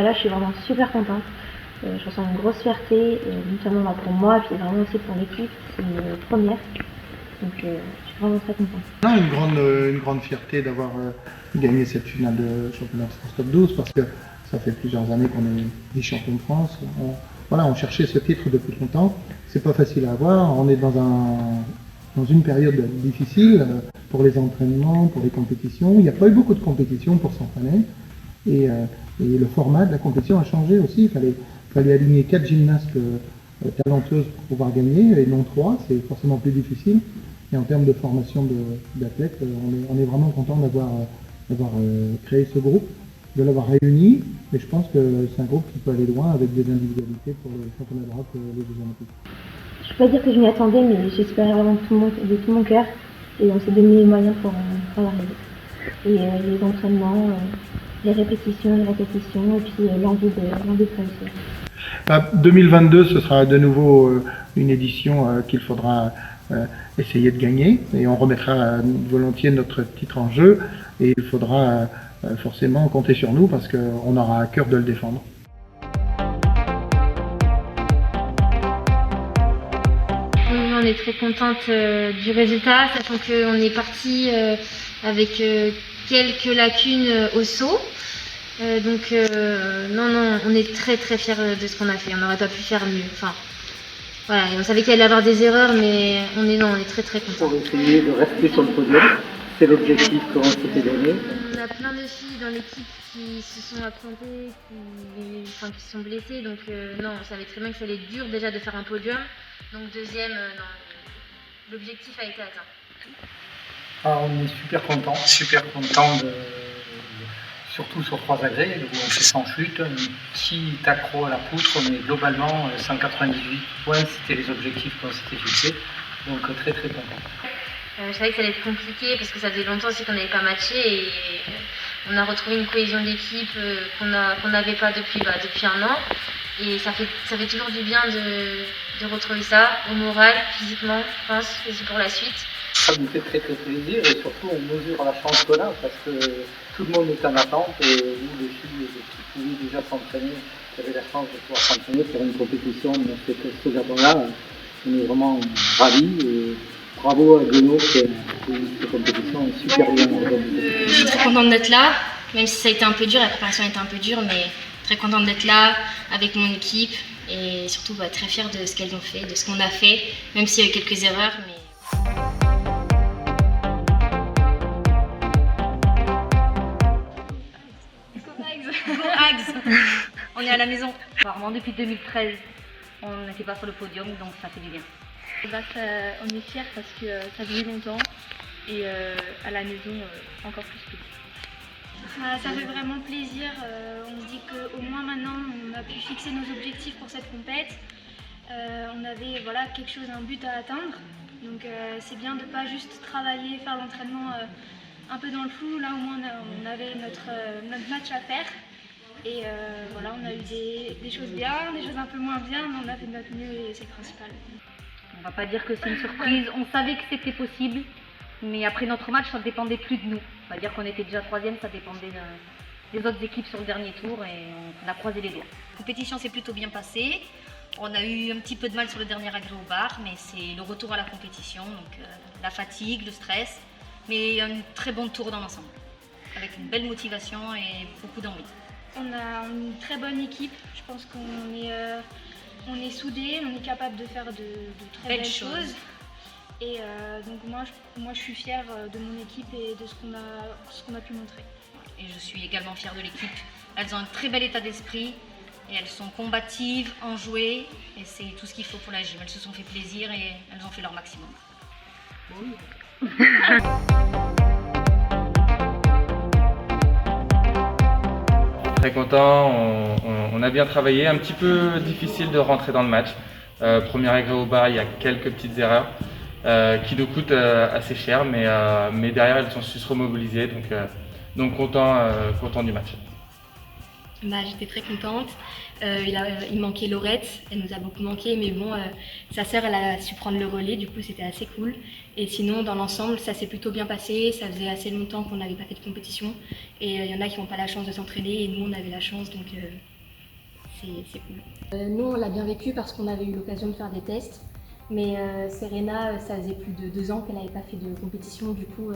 Là, je suis vraiment super contente. Je ressens une grosse fierté, non seulement pour moi, puis vraiment aussi pour l'équipe. C'est une première. Donc, je suis vraiment très contente. Non, une grande fierté d'avoir gagné cette finale de championnat de France Top 12 parce que ça fait plusieurs années qu'on est vice-champion de France. On cherchait ce titre depuis longtemps. C'est pas facile à avoir. On est dans une période difficile pour les entraînements, pour les compétitions. Il n'y a pas eu beaucoup de compétitions pour s'entraîner. Et le format de la compétition a changé aussi. Il fallait aligner 4 gymnastes talentueuses pour pouvoir gagner et non 3. C'est forcément plus difficile. Et en termes de formation d'athlètes, on est vraiment content d'avoir créé ce groupe, de l'avoir réuni. Et je pense que c'est un groupe qui peut aller loin avec des individualités pour le championnat d'Europe et les Jeux Olympiques. Je ne peux pas dire que je m'y attendais, mais j'espérais vraiment de tout mon cœur. Et on s'est donné les moyens pour y arriver. Et les entraînements, les répétitions, et puis l'envie de réussir. 2022, ce sera de nouveau une édition qu'il faudra essayer de gagner. Et on remettra volontiers notre titre en jeu. Et il faudra forcément compter sur nous parce qu'on aura à cœur de le défendre. On est très contente du résultat, sachant qu'on est parti avec quelques lacunes au saut. Non, on est très très fiers de ce qu'on a fait. On n'aurait pas pu faire mieux. Enfin, voilà, on savait qu'il allait y avoir des erreurs, mais on est très très contents. Pour essayer de rester sur le podium, c'est l'objectif qu'on s'était donné. On a plein de filles dans l'équipe qui se sont absentées, qui sont blessées, donc non, on savait très bien que ça allait être dur déjà de faire un podium. Donc deuxième, non, l'objectif a été atteint. On est super content surtout sur 3 agrès où on fait sans chute, un petit accro à la poutre, mais globalement 198 points, c'était les objectifs qu'on s'était fixés, donc très très content. Je savais que ça allait être compliqué parce que ça faisait longtemps aussi qu'on n'avait pas matché et on a retrouvé une cohésion d'équipe qu'on n'avait pas depuis un an. Et ça fait toujours du bien de retrouver ça, au moral, physiquement, je pense, aussi pour la suite. Ça nous fait très très plaisir et surtout on mesure la chance qu'on a parce que tout le monde est en attente et nous les filles qui pouvaient déjà s'entraîner, qui avaient la chance de pouvoir s'entraîner pour une compétition de ce Japon-là, on est vraiment ravis et bravo à Gueno qui a fait cette compétition super bien organisée. Je suis très contente d'être là, même si ça a été un peu dur, la préparation a été un peu dure, mais très contente d'être là avec mon équipe et surtout très fière de ce qu'elles ont fait, de ce qu'on a fait, même s'il y a eu quelques erreurs. Mais... On est à la maison. Apparemment depuis 2013, on n'était pas sur le podium, donc ça fait du bien. On est fiers parce que ça faisait longtemps et à la maison encore plus. Ça fait vraiment plaisir, on se dit qu'au moins maintenant on a pu fixer nos objectifs pour cette compète. On avait quelque chose, un but à atteindre, donc c'est bien de ne pas juste travailler, faire l'entraînement un peu dans le flou. Là au moins on avait notre match à faire et on a eu des choses bien, des choses un peu moins bien, mais on a fait de notre mieux et c'est le principal. On va pas dire que c'est une surprise, on savait que c'était possible, mais après notre match ça ne dépendait plus de nous. On va dire qu'on était déjà 3e, ça dépendait des autres équipes sur le dernier tour et on a croisé les doigts. La compétition s'est plutôt bien passée. On a eu un petit peu de mal sur le dernier agrès au bar, mais c'est le retour à la compétition, donc la fatigue, le stress, mais un très bon tour dans l'ensemble, avec une belle motivation et beaucoup d'envie. On a une très bonne équipe, je pense qu'on est soudés, on est capable de faire de très belles choses. Et donc moi je suis fière de mon équipe et de ce qu'on a pu montrer. Et je suis également fière de l'équipe. Elles ont un très bel état d'esprit et elles sont combatives, enjouées et c'est tout ce qu'il faut pour la gym. Elles se sont fait plaisir et elles ont fait leur maximum. Oui. Très content, on a bien travaillé, un petit peu difficile de rentrer dans le match. Premier agrès au bar, il y a quelques petites erreurs. Qui nous coûtent assez cher, mais derrière elles ont su se remobiliser, donc content du match. J'étais très contente. Il manquait Laurette, elle nous a beaucoup manqué, mais bon, sa sœur, elle a su prendre le relais, du coup c'était assez cool. Et sinon, dans l'ensemble, ça s'est plutôt bien passé. Ça faisait assez longtemps qu'on n'avait pas fait de compétition. Et il y en a qui n'ont pas la chance de s'entraîner, et nous, on avait la chance, donc c'est cool. Nous, on l'a bien vécu parce qu'on avait eu l'occasion de faire des tests. Mais Serena, ça faisait plus de 2 ans qu'elle n'avait pas fait de compétition, du coup,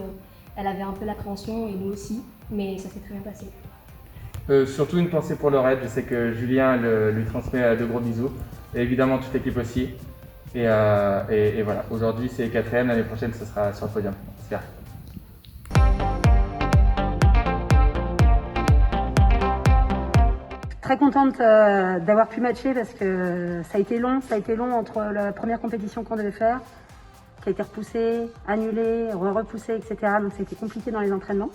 elle avait un peu l'appréhension, et nous aussi, mais ça s'est très bien passé. Surtout une pensée pour Laurette, je sais que Julien lui transmet de gros bisous, et évidemment toute l'équipe aussi. Et voilà, aujourd'hui c'est 4e, l'année prochaine ce sera sur le podium, j'espère. Très contente d'avoir pu matcher parce que ça a été long entre la première compétition qu'on devait faire, qui a été repoussée, annulée, repoussée, etc. Donc ça a été compliqué dans les entraînements.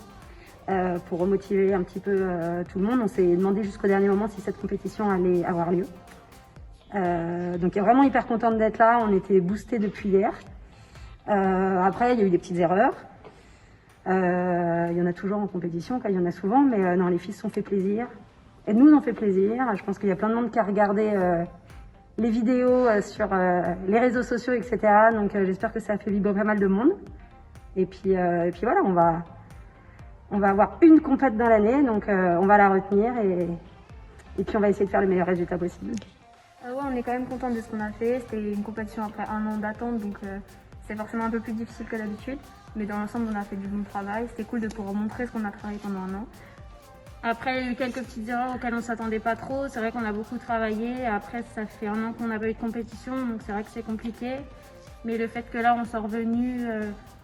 Pour remotiver un petit peu tout le monde, on s'est demandé jusqu'au dernier moment si cette compétition allait avoir lieu. Donc vraiment hyper contente d'être là, on était boostés depuis hier. Après il y a eu des petites erreurs. Il y en a toujours en compétition, il y en a souvent, mais non, les filles se sont fait plaisir. Et nous on fait plaisir. Je pense qu'il y a plein de monde qui a regardé les vidéos sur les réseaux sociaux, etc. Donc j'espère que ça a fait vibrer pas mal de monde. Et puis voilà, on va avoir une compète dans l'année, donc on va la retenir et puis on va essayer de faire le meilleur résultat possible. Ouais, on est quand même content de ce qu'on a fait. C'était une compétition après 1 an d'attente, donc c'est forcément un peu plus difficile que d'habitude. Mais dans l'ensemble, on a fait du bon travail. C'était cool de pouvoir montrer ce qu'on a travaillé pendant 1 an. Après, il y a eu quelques petites erreurs auxquelles on ne s'attendait pas trop. C'est vrai qu'on a beaucoup travaillé. Après, ça fait 1 an qu'on n'a pas eu de compétition, donc c'est vrai que c'est compliqué. Mais le fait que là, on soit revenu,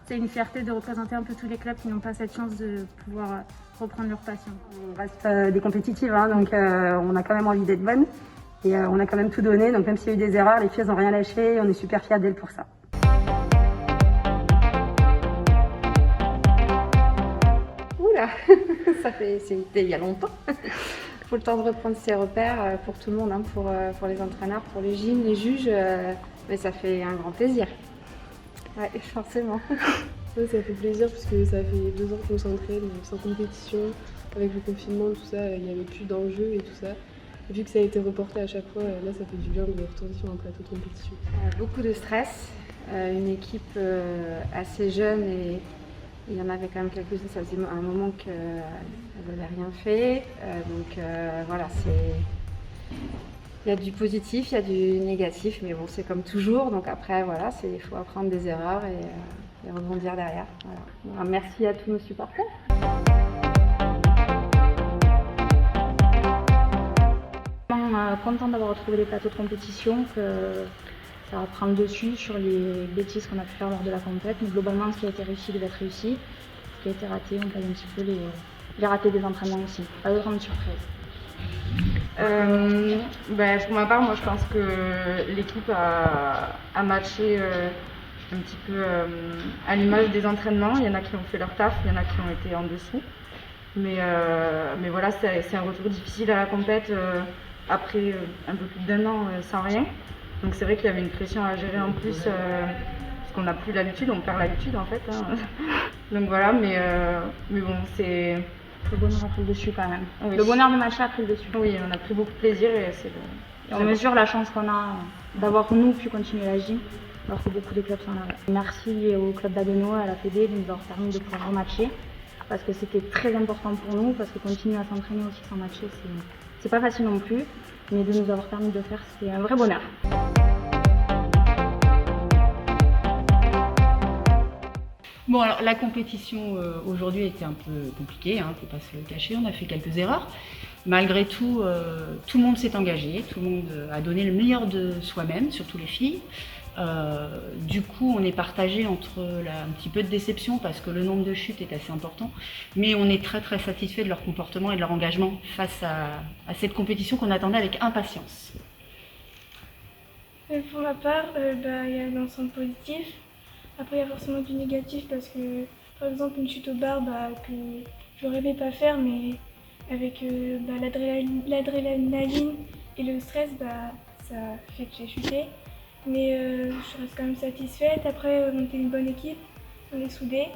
c'est une fierté de représenter un peu tous les clubs qui n'ont pas cette chance de pouvoir reprendre leur passion. On reste des compétitives, hein, donc on a quand même envie d'être bonnes. Et on a quand même tout donné, donc même s'il y a eu des erreurs, les filles n'ont rien lâché et on est super fiers d'elles pour ça. Oula, c'était il y a longtemps. Il faut le temps de reprendre ses repères pour tout le monde, hein, pour les entraîneurs, pour les gyms, les juges, mais ça fait un grand plaisir. Ouais, forcément. Ouais, ça fait plaisir parce que ça fait 2 ans qu'on s'entraîne sans compétition. Avec le confinement, tout ça, il n'y avait plus d'enjeux et tout ça. Et vu que ça a été reporté à chaque fois, là ça fait du bien de retourner sur un plateau de compétition. Beaucoup de stress, une équipe assez jeune et il y en avait quand même quelques-unes, ça faisait un moment qu'elles n'avaient rien fait. Voilà, il y a du positif, il y a du négatif, mais bon, c'est comme toujours. Donc après, voilà, il faut apprendre des erreurs et rebondir derrière. Voilà. Alors, merci à tous nos supporters. Contente d'avoir retrouvé les plateaux de compétition, que ça va prendre dessus sur les bêtises qu'on a pu faire lors de la compète. Mais globalement, ce qui a été réussi devait être réussi. Ce qui a été raté, on paye un petit peu les ratés des entraînements aussi. Pas de grande surprise. Pour ma part, moi je pense que l'équipe a matché un petit peu à l'image des entraînements. Il y en a qui ont fait leur taf, il y en a qui ont été en dessous. Mais voilà, c'est un retour difficile à la compète après un peu plus d'1 an sans rien. Donc c'est vrai qu'il y avait une pression à gérer en plus parce qu'on n'a plus l'habitude, on perd l'habitude en fait. Hein. Donc voilà, mais bon, c'est... Le bonheur a pris le dessus quand même. Oui. Le bonheur de matcher a pris le dessus. Oui, on a pris beaucoup de plaisir et on mesure la chance qu'on a d'avoir nous pu continuer la gym alors que beaucoup de clubs sont là. Merci au club d'Haguenau, à la Fédé de nous avoir permis de pouvoir rematcher parce que c'était très important pour nous, parce que continuer à s'entraîner aussi sans matcher, c'est pas facile non plus, mais de nous avoir permis de le faire, c'était un vrai bonheur. Bon, alors la compétition aujourd'hui était un peu compliquée, hein, faut pas se le cacher, on a fait quelques erreurs. Malgré tout, tout le monde s'est engagé, tout le monde a donné le meilleur de soi-même, surtout les filles. Du coup, on est partagé entre un petit peu de déception parce que le nombre de chutes est assez important, mais on est très très satisfait de leur comportement et de leur engagement face à cette compétition qu'on attendait avec impatience. Pour ma part, il y a l'ensemble positif. Après, il y a forcément du négatif parce que, par exemple, une chute au bar que j'aurais aimé pas faire, mais avec l'adrénaline et le stress, ça fait que j'ai chuté. Mais je reste quand même satisfaite. Après, on était une bonne équipe, on est soudés.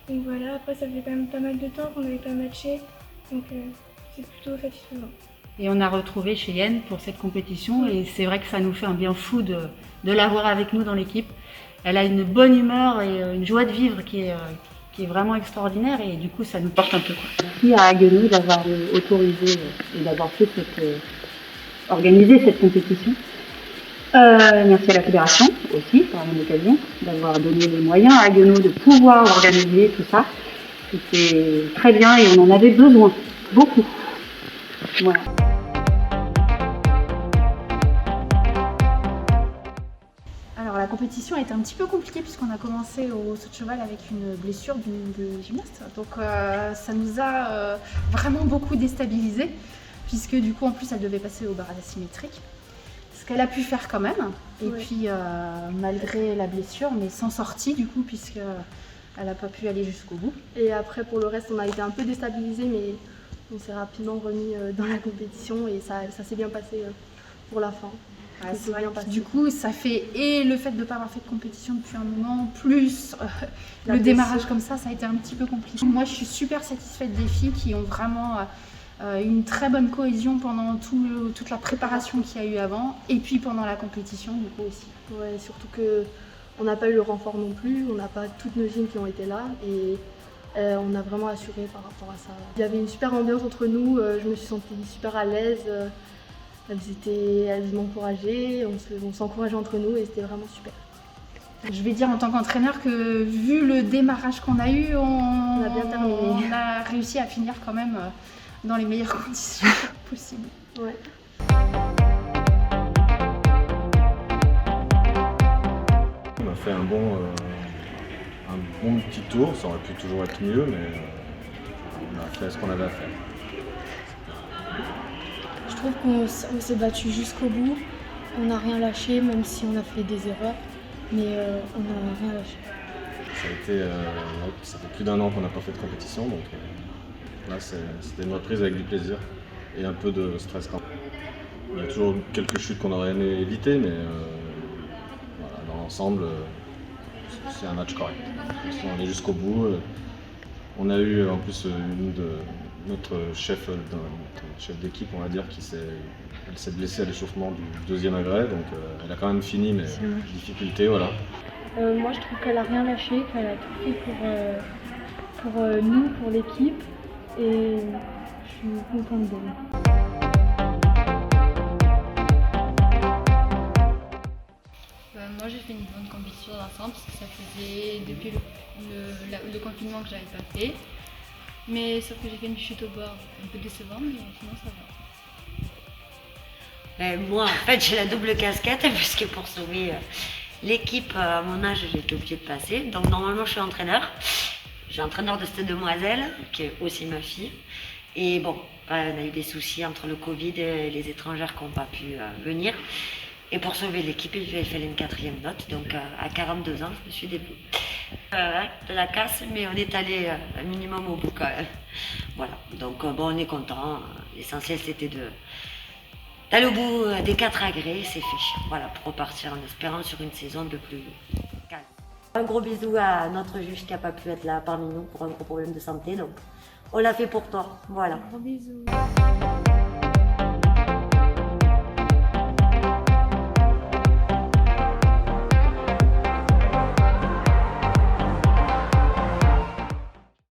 Donc voilà, après, ça fait quand même pas mal de temps qu'on n'avait pas matché, donc c'est plutôt satisfaisant. Et on a retrouvé Cheyenne pour cette compétition et c'est vrai que ça nous fait un bien fou de l'avoir avec nous dans l'équipe. Elle a une bonne humeur et une joie de vivre qui est vraiment extraordinaire et du coup ça nous porte un peu. Merci à Haguenau d'avoir autorisé et d'avoir fait organisé cette compétition. Merci à la fédération aussi, par la même occasion, d'avoir donné les moyens à Haguenau de pouvoir organiser tout ça. C'était très bien et on en avait besoin, beaucoup. Voilà. Alors la compétition a été un petit peu compliquée puisqu'on a commencé au saut de cheval avec une blessure de gymnaste. Donc ça nous a vraiment beaucoup déstabilisés puisque du coup en plus elle devait passer au barrage asymétrique. Ce qu'elle a pu faire quand même. Et puis malgré la blessure, mais sans sortie du coup puisque elle n'a pas pu aller jusqu'au bout. Et après pour le reste on a été un peu déstabilisés mais on s'est rapidement remis dans la compétition et ça s'est bien passé pour la fin. Ah, c'est vrai que du coup, ça fait et le fait de ne pas avoir fait de compétition depuis un moment, plus le démarrage comme ça a été un petit peu compliqué. Moi, je suis super satisfaite des filles qui ont vraiment une très bonne cohésion pendant toute la préparation qu'il y a eu avant et puis pendant la compétition du coup aussi. Ouais, surtout qu'on n'a pas eu le renfort non plus, on n'a pas toutes nos gym qui ont été là et on a vraiment assuré par rapport à ça. Il y avait une super ambiance entre nous, je me suis sentie super à l'aise. Elles m'encourageaient, on s'encourageait entre nous et c'était vraiment super. Je vais dire en tant qu'entraîneur que vu le démarrage qu'on a eu, on a bien terminé. On a réussi à finir quand même dans les meilleures conditions possibles. Ouais. On a fait un bon petit tour, ça aurait pu toujours être mieux, mais on a fait ce qu'on avait à faire. Je trouve qu'on s'est battu jusqu'au bout, on n'a rien lâché même si on a fait des erreurs, mais on n'a rien lâché. Ça fait plus d'1 an qu'on n'a pas fait de compétition, donc là c'était une reprise avec du plaisir et un peu de stress quand même. Il y a toujours quelques chutes qu'on aurait aimé éviter, mais voilà, dans l'ensemble c'est un match correct. On est jusqu'au bout. On a eu en plus notre chef d'équipe, on va dire, elle s'est blessée à l'échauffement du 2e agrès, donc elle a quand même fini, mais difficulté, voilà. Moi je trouve qu'elle a rien lâché, qu'elle a tout fait pour nous, pour l'équipe, et je suis contente d'elle. Moi j'ai fait une bonne compétition d'ensemble parce que ça faisait depuis le confinement que j'avais pas fait. Mais sauf que j'ai fait une chute au bord un peu décevante, mais sinon ça va. Moi en fait j'ai la double casquette puisque pour sauver l'équipe à mon âge j'ai été obligée de passer. Donc normalement je suis entraîneur. Je suis entraîneur de cette demoiselle qui est aussi ma fille. Et bon, on a eu des soucis entre le Covid et les étrangères qui n'ont pas pu venir. Et pour sauver l'équipe, j'ai fait une 4e note, donc à 42 ans, je me suis débrouillée. De la casse, mais on est allé un minimum au bout quand même. Voilà, donc bon, on est content. L'essentiel c'était d'aller au bout des 4 agrès, c'est fait. Voilà, pour repartir en espérant sur une saison un peu plus calme. Un gros bisou à notre juge qui n'a pas pu être là parmi nous pour un gros problème de santé, donc on l'a fait pour toi. Voilà. Gros bisous.